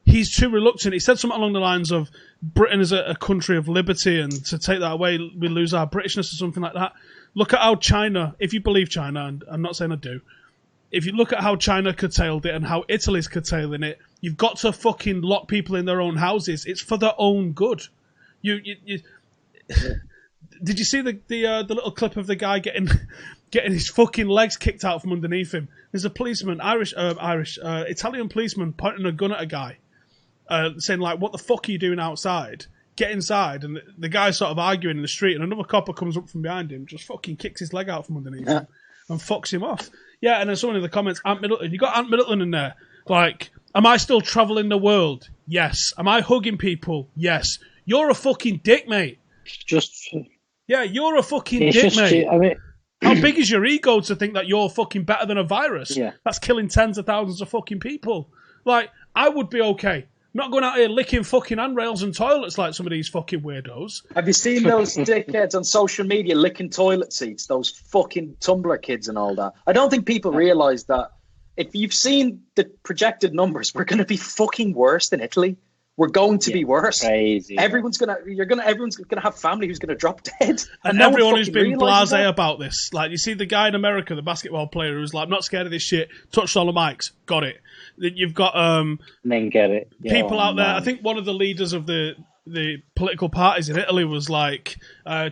he's too reluctant. He said something along the lines of Britain is a country of liberty, and to take that away, we lose our Britishness or something like that. Look at how China, if you believe China, and I'm not saying I do, if you look at how China curtailed it and how Italy's curtailing it, you've got to fucking lock people in their own houses. It's for their own good. You Did you see the little clip of the guy getting his fucking legs kicked out from underneath him? There's a policeman, Italian policeman, pointing a gun at a guy, saying like, "What the fuck are you doing outside? Get inside!" And the guy's sort of arguing in the street, and another copper comes up from behind him, just fucking kicks his leg out from underneath him, and fucks him off. Yeah, and then someone in the comments, Ant Middleton, you got Ant Middleton in there. Like, am I still travelling the world? Yes. Am I hugging people? Yes. You're a fucking dick, mate. Yeah, you're a fucking dick, mate. How big is your ego to think that you're fucking better than a virus? Yeah. That's killing tens of thousands of fucking people. Like, I would be okay. Not going out here licking fucking handrails and toilets like some of these fucking weirdos. Have you seen those dickheads on social media licking toilet seats? Those fucking Tumblr kids and all that. I don't think people realise that if you've seen the projected numbers, we're going to be fucking worse than Italy. We're going to be worse. Crazy. Everyone's gonna have family who's gonna drop dead. And everyone who's been blasé about this. Like, you see the guy in America, the basketball player, who's like, I'm not scared of this shit, touched all the mics, got it. You've got then get it. People out there. I think one of the leaders of the political parties in Italy was like,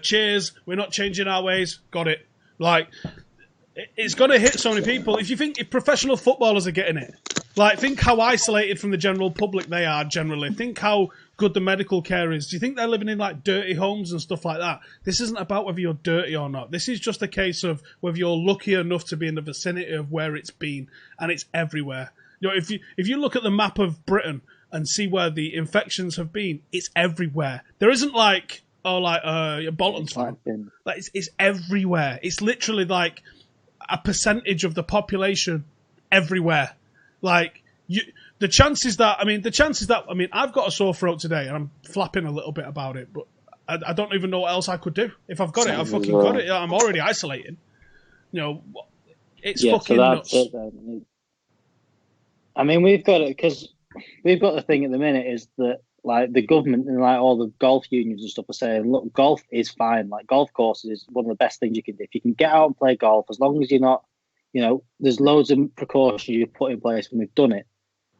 cheers, we're not changing our ways, got it. Like, it's gonna hit so many people. If professional footballers are getting it, Like, think how isolated from the general public they are generally. Think how good the medical care is. Do you think they're living in, like, dirty homes and stuff like that? This isn't about whether you're dirty or not. This is just a case of whether you're lucky enough to be in the vicinity of where it's been, and it's everywhere. You know, if you look at the map of Britain and see where the infections have been, it's everywhere. There isn't, like, Bolton's fan. Like, it's everywhere. It's literally, like, a percentage of the population everywhere. Like, the chances that I've got a sore throat today and I'm flapping a little bit about it, but I don't even know what else I could do. If I've got it, I've fucking got it. I'm already isolated. You know, it's fucking nuts. It, then. I mean, we've got it because we've got the thing at the minute is that, like, the government and, like, all the golf unions and stuff are saying, look, golf is fine. Like, golf courses is one of the best things you can do. If you can get out and play golf, as long as you're not, you know, there's loads of precautions you put in place when we've done it.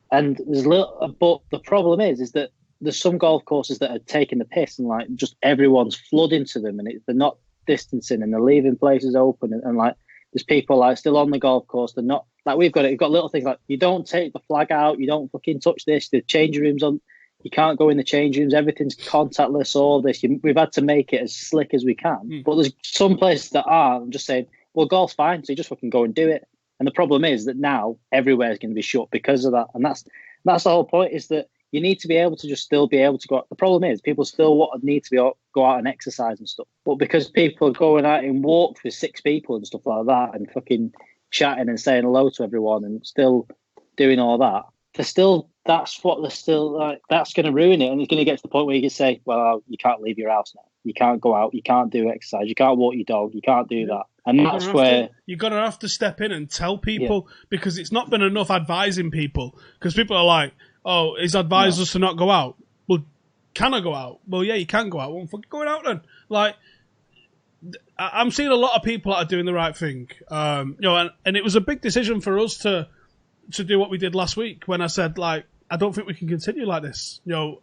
And but the problem is that there's some golf courses that are taking the piss and, like, just everyone's flooding to them, and they're not distancing and they're leaving places open, and like, there's people, like, still on the golf course. They're not, like, we've got little things like, you don't take the flag out, you don't fucking touch this, the changing rooms on, you can't go in the change rooms, everything's contactless, all this. We've had to make it as slick as we can. But there's some places that aren't, just saying, well, golf's fine, so you just fucking go and do it. And the problem is that now everywhere is going to be shut because of that. And that's the whole point, is that you need to be able to just still be able to go out. The problem is people still need to go out and exercise and stuff. But because people are going out and walk with 6 people and stuff like that and fucking chatting and saying hello to everyone and still doing all that, that's going to ruin it. And it's going to get to the point where you can say, well, you can't leave your house now. You can't go out. You can't do exercise. You can't walk your dog. You can't do that. And that's where you're going to have to step in and tell people, because it's not been enough advising people. Because people are like, oh, he's advised us to not go out. Well, can I go out? Well, yeah, you can go out. Well, I'm fucking going out then. Like, I'm seeing a lot of people that are doing the right thing. You know, and it was a big decision for us to do what we did last week when I said, like, I don't think we can continue like this. You know,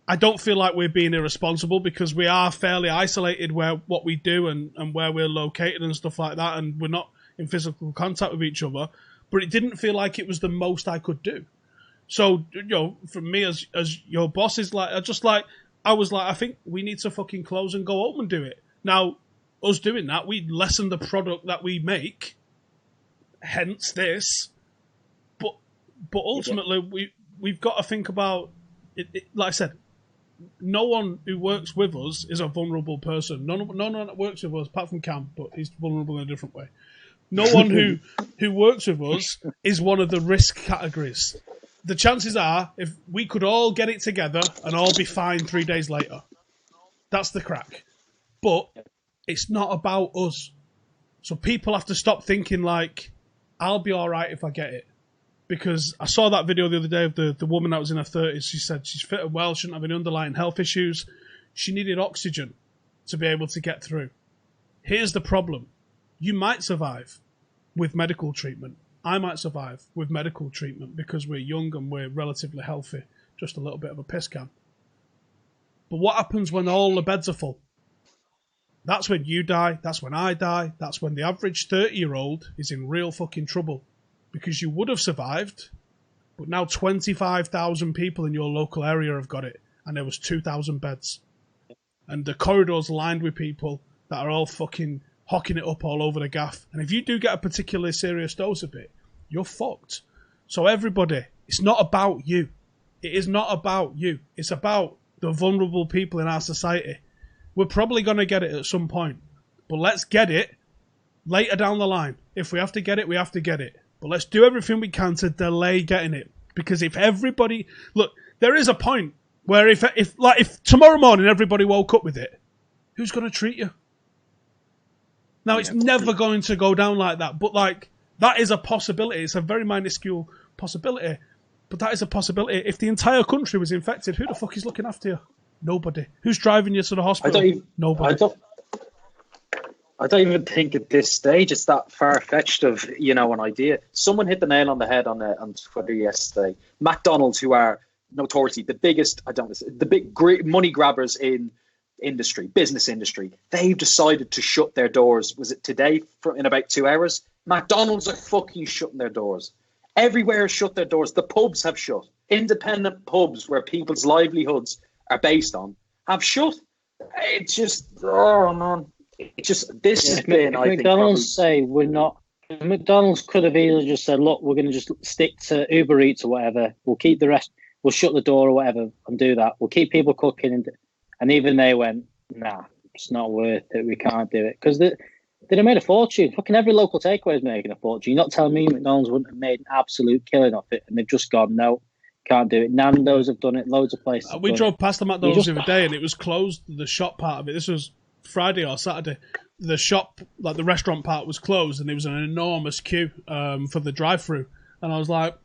I don't feel like we're being irresponsible because we are fairly isolated where what we do and where we're located and stuff like that, and we're not in physical contact with each other. But it didn't feel like it was the most I could do. So, you know, for me as your boss is like, I was like, I think we need to fucking close and go home and do it. Now, us doing that, we lessen the product that we make, hence this. But ultimately, we've got to think about it. Like I said, no one who works with us is a vulnerable person. No one that works with us, apart from Cam, but he's vulnerable in a different way. No one who works with us is one of the risk categories. The chances are, if we could all get it together and all be fine 3 days later, that's the crack. But it's not about us. So people have to stop thinking like, I'll be all right if I get it. Because I saw that video the other day of the woman that was in her 30s. She said she's fit and well, shouldn't have any underlying health issues. She needed oxygen to be able to get through. Here's the problem. You might survive with medical treatment. I might survive with medical treatment because we're young and we're relatively healthy. Just a little bit of a piss can. But what happens when all the beds are full? That's when you die. That's when I die. That's when the average 30-year-old is in real fucking trouble. Because you would have survived, but now 25,000 people in your local area have got it, and there was 2,000 beds. And the corridors lined with people that are all fucking hocking it up all over the gaff. And if you do get a particularly serious dose of it, you're fucked. So everybody, it's not about you. It is not about you. It's about the vulnerable people in our society. We're probably going to get it at some point, but let's get it later down the line. If we have to get it, we have to get it. But let's do everything we can to delay getting it. Because if everybody... Look, there is a point where if tomorrow morning everybody woke up with it, who's going to treat you? Now, it's never going to go down like that. But, like, that is a possibility. It's a very minuscule possibility. But that is a possibility. If the entire country was infected, who the fuck is looking after you? Nobody. Who's driving you to the hospital? Nobody. I don't even think at this stage it's that far-fetched of, you know, an idea. Someone hit the nail on the head on Twitter yesterday. McDonald's, who are notoriously the biggest, the big money grabbers in business industry, they've decided to shut their doors. Was it today in about 2 hours? McDonald's are fucking shutting their doors. Everywhere has shut their doors. The pubs have shut. Independent pubs where people's livelihoods are based on have shut. It's just, oh man. It's just, this has been, I think, McDonald's say we're not. McDonald's could have either just said, look, we're going to just stick to Uber Eats or whatever. We'll keep the rest. We'll shut the door or whatever and do that. We'll keep people cooking. And even they went, nah, it's not worth it. We can't do it. Because they'd have made a fortune. Fucking every local takeaway is making a fortune. You're not telling me McDonald's wouldn't have made an absolute killing off it. And they've just gone, no, can't do it. Nando's have done it. Loads of places. We drove past the McDonald's the other day and it was closed. The shop part of it. This was Friday or Saturday. The shop, like the restaurant part, was closed and there was an enormous queue for the drive-through. And I was like,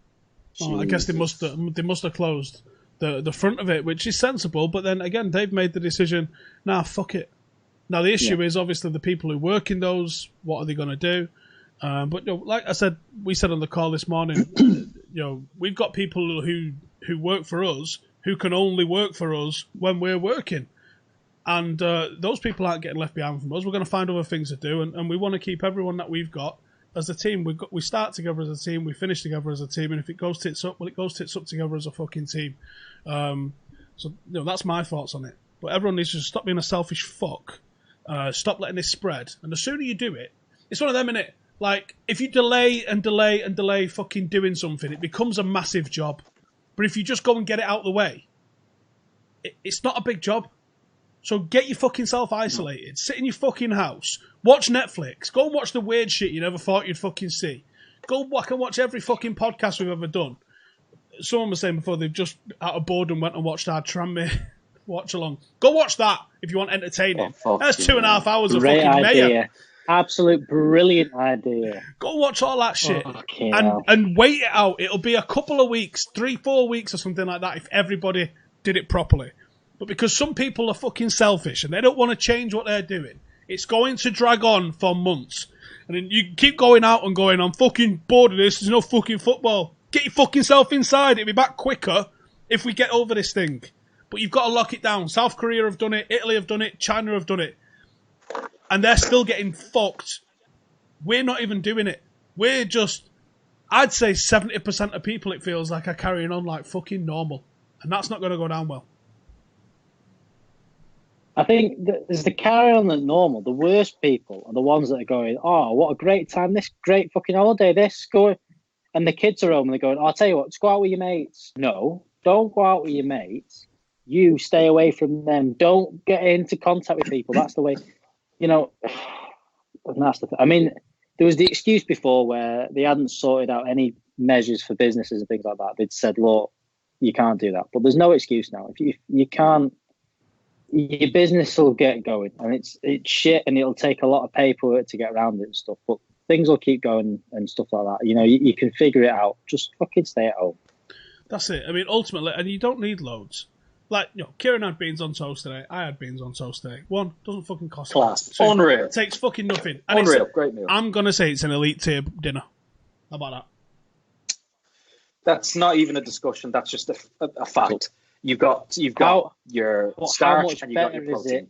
oh, I guess they must have closed the front of it, which is sensible. But then again, they've made the decision, nah, fuck it. Now the issue is obviously the people who work in those. What are they going to do? But you know, like I said, we said on the call this morning, you know, we've got people who work for us who can only work for us when we're working. And those people aren't getting left behind from us. We're going to find other things to do, and we want to keep everyone that we've got as a team. We start together as a team, we finish together as a team, and if it goes tits up, well, it goes tits up together as a fucking team. So you know, that's my thoughts on it. But everyone needs to stop being a selfish fuck. Stop letting this spread. And the sooner you do it, it's one of them, innit? Like, if you delay and delay and delay fucking doing something, it becomes a massive job. But if you just go and get it out of the way, it's not a big job. So get your fucking self isolated. Sit in your fucking house. Watch Netflix. Go and watch the weird shit you never thought you'd fucking see. Go back and watch every fucking podcast we've ever done. Someone was saying before they've just out of boredom went and watched our Tranmere watch along. Go watch that if you want entertaining. That's 2.5 hours of fucking idea. Absolute brilliant idea. Go and watch all that shit and wait it out. It'll be a couple of weeks, 3-4 weeks or something like that if everybody did it properly. But because some people are fucking selfish and they don't want to change what they're doing, it's going to drag on for months. And then you keep going out and going, I'm fucking bored of this, there's no fucking football. Get your fucking self inside, it'll be back quicker if we get over this thing. But you've got to lock it down. South Korea have done it, Italy have done it, China have done it. And they're still getting fucked. We're not even doing it. We're just, I'd say 70% of people, it feels like, are carrying on like fucking normal. And that's not going to go down well. I think there's the carry on at normal. The worst people are the ones that are going, oh, what a great time, this great fucking holiday, this going. And the kids are home and they're going, oh, I'll tell you what, just go out with your mates. No, don't go out with your mates. You stay away from them. Don't get into contact with people. That's the way, you know, that's the thing. I mean, there was the excuse before where they hadn't sorted out any measures for businesses and things like that. They'd said, look, you can't do that. But there's no excuse now. If you can't, your business will get going, and it's shit, and it'll take a lot of paperwork to get around it and stuff. But things will keep going and stuff like that. You know, you can figure it out. Just fucking stay at home. That's it. I mean, ultimately, and you don't need loads. Like, you know, Ciaran had beans on toast today. I had beans on toast today. One, doesn't fucking cost class. Two, unreal. It takes fucking nothing. And unreal. Great meal. I'm gonna say it's an elite tier dinner. How about that? That's not even a discussion. That's just a fact. You've got your starch and you've got your protein.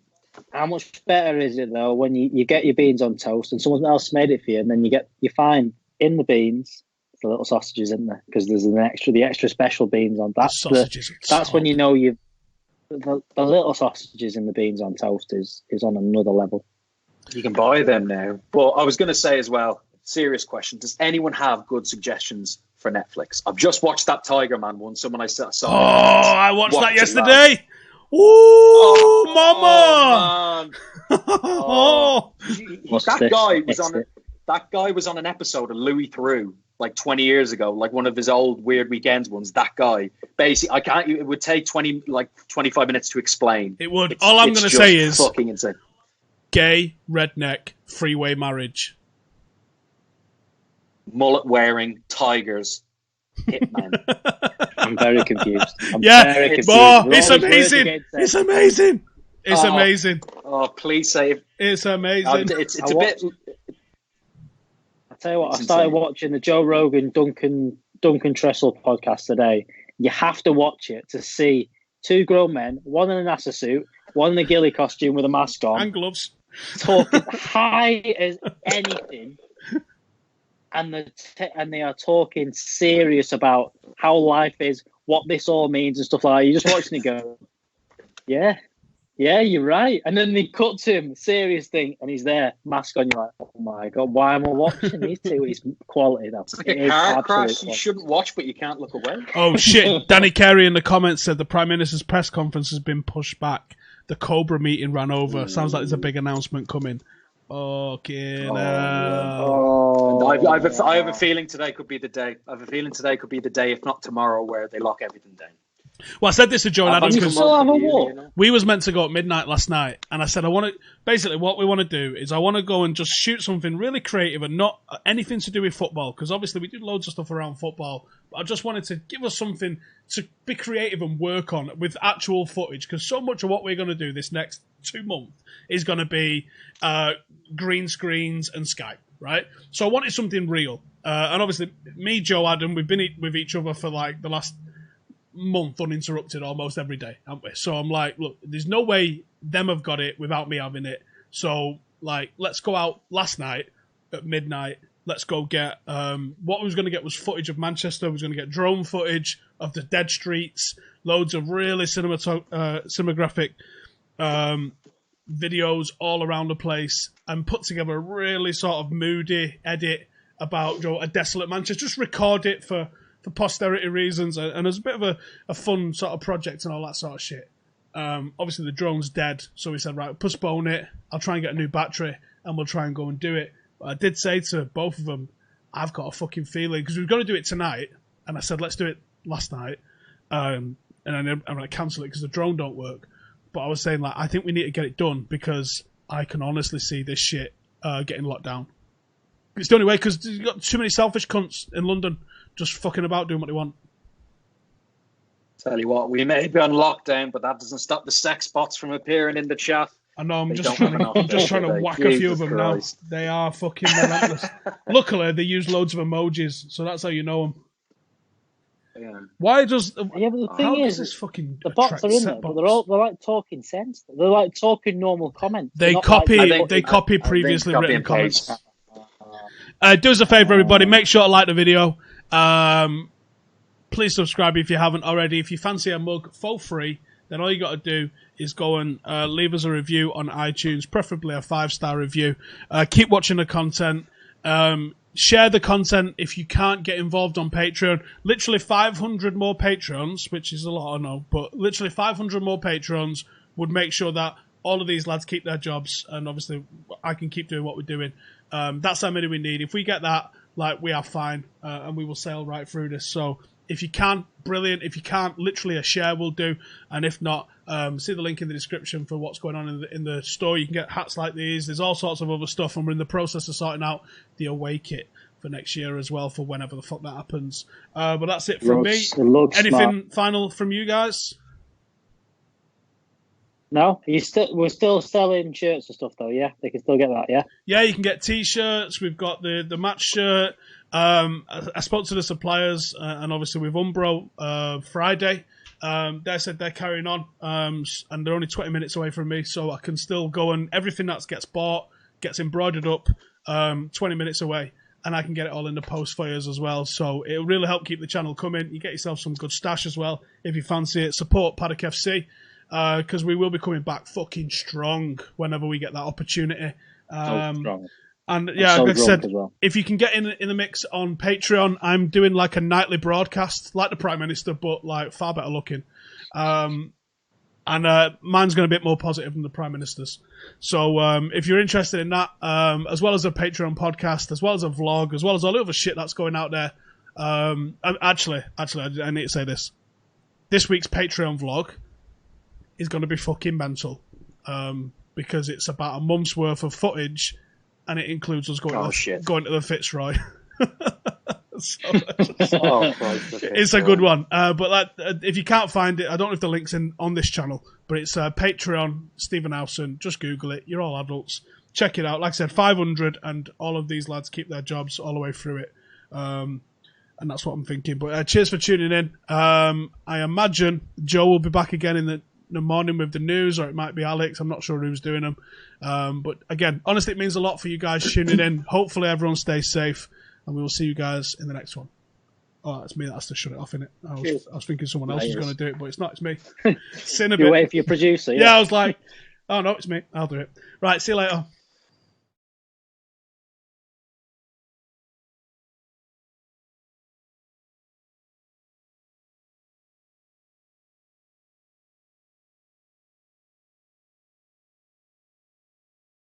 How much better is it though when you get your beans on toast and someone else made it for you, and then you find in the beans the little sausages in there because there's the extra special beans on that. That's when you know the little sausages in the beans on toast is on another level. You can buy them now. But I was going to say as well, serious question: does anyone have good suggestions for Netflix? I've just watched that Tiger Man one. Someone I saw. Oh, I watched that yesterday. Ooh, mama! Oh, that guy was on an episode of Louis Theroux like 20 years ago, like one of his old Weird Weekends ones. That guy, basically, it would take 25 minutes to explain. It would. All I'm going to say is fucking insane. Gay, redneck, freeway marriage. Mullet wearing tigers, hitman. I'm very confused. It's amazing. It's amazing. It's amazing. Oh, please say it. It's amazing. It's a bit. I tell you what, I started watching the Joe Rogan Duncan Trussell podcast today. You have to watch it to see two grown men, one in a NASA suit, one in a ghillie costume with a mask on, and gloves, talking high as anything. and they are talking serious about how life is, what this all means, and stuff like that. You're just watching it go, yeah, you're right. And then they cut to him, serious thing, and he's there, mask on. You're like, oh my god, why am I watching these two? It's quality. That's like a car crash you shouldn't watch, but you can't look away. Oh shit! Danny Carey in the comments said the Prime Minister's press conference has been pushed back. The Cobra meeting ran over. Sounds like there's a big announcement coming. Okay. I have a feeling today could be the day. If not tomorrow, where they lock everything down. Well, I said this to Joe and Adam because war. We was meant to go at midnight last night, and I said basically what we want to do is I want to go and just shoot something really creative and not anything to do with football, because obviously we do loads of stuff around football, but I just wanted to give us something to be creative and work on with actual footage, because so much of what we're going to do this next 2 months is going to be green screens and Skype, right? So I wanted something real, and obviously me, Joe, Adam, we've been with each other for like the last month uninterrupted almost every day, haven't we? So I'm like, look, there's no way them have got it without me having it. So like, let's go out last night at midnight. Let's go get what we was going to get was footage of Manchester. We was going to get drone footage of the dead streets, loads of really cinematographic videos all around the place, and put together a really sort of moody edit about a desolate Manchester. Just record it for posterity reasons, and it's a bit of a fun sort of project and all that sort of shit. Obviously the drone's dead, so we said, right, postpone it. I'll try and get a new battery and we'll try and go and do it. But I did say to both of them, I've got a fucking feeling, because we were going to do it tonight, and I said, let's do it last night, and I'm going to cancel it because the drone don't work. But I was saying, like, I think we need to get it done, because I can honestly see this shit getting locked down. It's the only way, because you've got too many selfish cunts in London just fucking about doing what they want. Tell you what, we may be on lockdown, but that doesn't stop the sex bots from appearing in the chat. I know, I'm just trying to whack a few of them Christ. Now. They are fucking relentless. Luckily, they use loads of emojis, so that's how you know them. Yeah. Why does... Yeah, but the thing is, this fucking the bots are in there, but they're like talking sense. They're like talking normal comments. They copy previously written comments. Do us a favour, everybody. Make sure to like the video. Please subscribe if you haven't already. If you fancy a mug for free, then all you got to do is go and leave us a review on iTunes, preferably a 5-star review. Keep watching the content. Share the content if you can't get involved on Patreon. Literally 500 more Patreons, which is a lot, I know, but literally 500 more Patreons would make sure that all of these lads keep their jobs, and obviously I can keep doing what we're doing. That's how many we need. If we get that, like, we are fine, and we will sail right through this. So if you can, brilliant. If you can't, literally a share will do. And if not, see the link in the description for what's going on in the store. You can get hats like these. There's all sorts of other stuff, and we're in the process of sorting out the away kit for next year as well, for whenever the fuck that happens. But that's it from me. Anything final from you guys? No, we're still selling shirts and stuff though. Yeah, they can still get that. Yeah. Yeah, you can get T-shirts. We've got the match shirt. I spoke to the suppliers, and obviously with Home-brew Friday. They said they're carrying on, and they're only 20 minutes away from me, so I can still go, and everything that gets bought gets embroidered up 20 minutes away, and I can get it all in the post for you as well. So it'll really help keep the channel coming. You get yourself some good stash as well if you fancy it. Support Paddock FC. Because we will be coming back fucking strong whenever we get that opportunity. Strong. And yeah, like I said, well. If you can get in the mix on Patreon, I'm doing like a nightly broadcast, like the Prime Minister, but like far better looking. And mine's going to be a bit more positive than the Prime Minister's. So if you're interested in that, as well as a Patreon podcast, as well as a vlog, as well as all the other shit that's going out there. Actually, I need to say this. This week's Patreon vlog is going to be fucking mental, because it's about a month's worth of footage, and it includes us going to the Fitzroy. It's a good one. But if you can't find it, I don't know if the link's on this channel, but it's Patreon, Stephen Howson. Just Google it. You're all adults. Check it out. Like I said, 500, and all of these lads keep their jobs all the way through it. And that's what I'm thinking. But cheers for tuning in. I imagine Joe will be back again in the morning with the news, or it might be Alex. I'm not sure who's doing them. But again, honestly, it means a lot for you guys tuning in. Hopefully everyone stays safe. and we will see you guys in the next one. Oh, it's me that has to shut it off, innit? I was thinking someone else was going to do it, but it's not. It's me. Sin a bit. You wait for your producer. Yeah, I was like, oh no, it's me. I'll do it. Right, see you later.